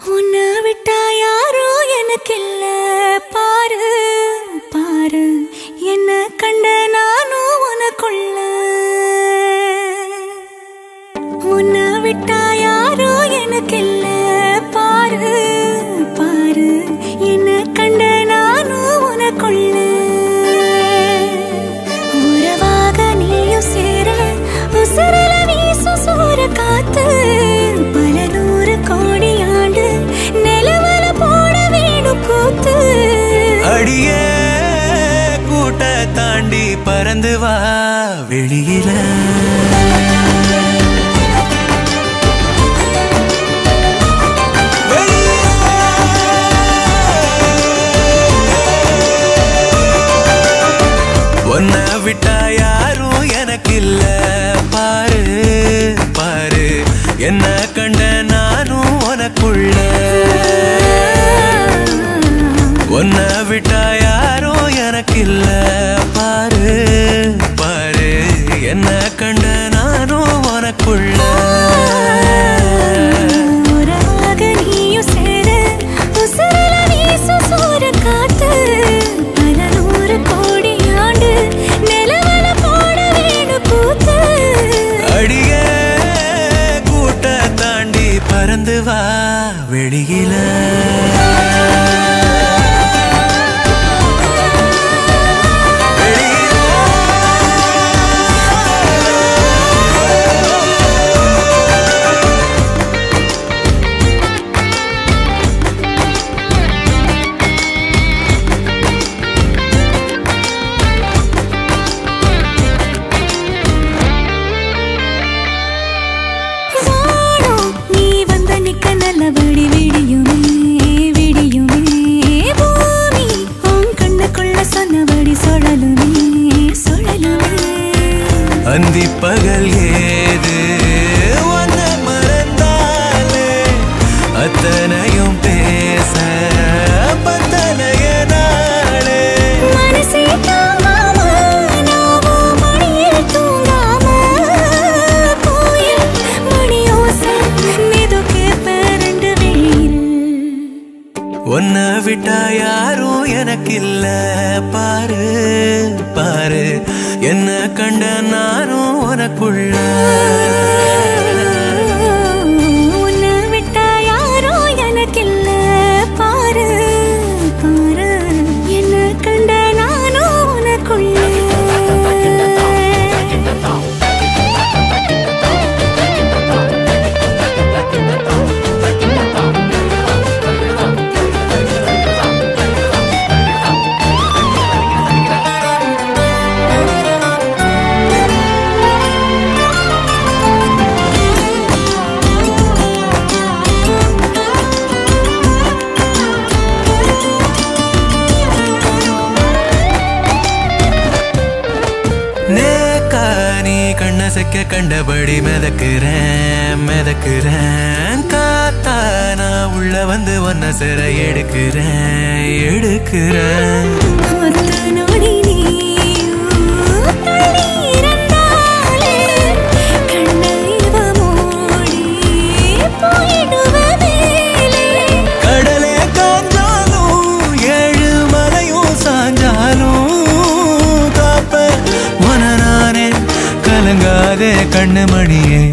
உன்னை விட்டா யாரோ எனக்கு இல்ல பாரு பாரு என்ன கண்ட நானும் உனக்குள்ள உன்னை விட்டா யாரோ எனக்கு இல்ல பாரு பாரு என்ன கண்ட நானும் உனக்குள்ள உறவாக நீயும் சேர உசுரல வீசும் சூற காத்து பல நூறு கோடி ஆண்டு நிலவல போட வேணும் கூத்து அடியே கூட்ட தாண்டி பறந்து வா வெளியில உன்னை விட்டா யாரும் எனக்கு இல்ல பாரு பாரு என்ன கண்ட நானும் உனக்குள்ள உன்னை விட்டா யாரும் எனக்கு இல்ல பாரு பாரு என்ன கண்ட நானும் உனக்குள்ள பறந்து வா வெளியில நல்லபடி விடியுமே விடியுமே பூமி உன் கண்ணுக்குள்ள சொன்னபடி சுழலுமே சுழலுமே அந்தி பகல் ஏது உன்னை மறந்தாலே அத்தனையும் பேச பத்தனைய நாளே மனசே தாங்காம நாவோ மணியில் தூங்காம கோயில் மணியோசை மிதுக்கே உன்னை விட்டா யாரும் எனக்கு இல்ல பாரு பாரு என்ன கண்ட நானும் உனக்குள்ள உன்னை விட்டா யாரோ எனக்கு இல்ல பாரு பாரு என்ன கண்ட நானும் உனக்குள்ள கண்ணசைக்க கண்டபடி மிதக்குறேன் மிதக்குறேன் காத்தா நான் உள்ள வந்து ஒன்ன சிற எடுக்கிறேன் எடுக்கிறேன் கடலே காஞ்சாலும் ஏழு மலையும் சாஞ்சாலும் காப்ப உன நானே கலங்காதே கண்ணு மணியே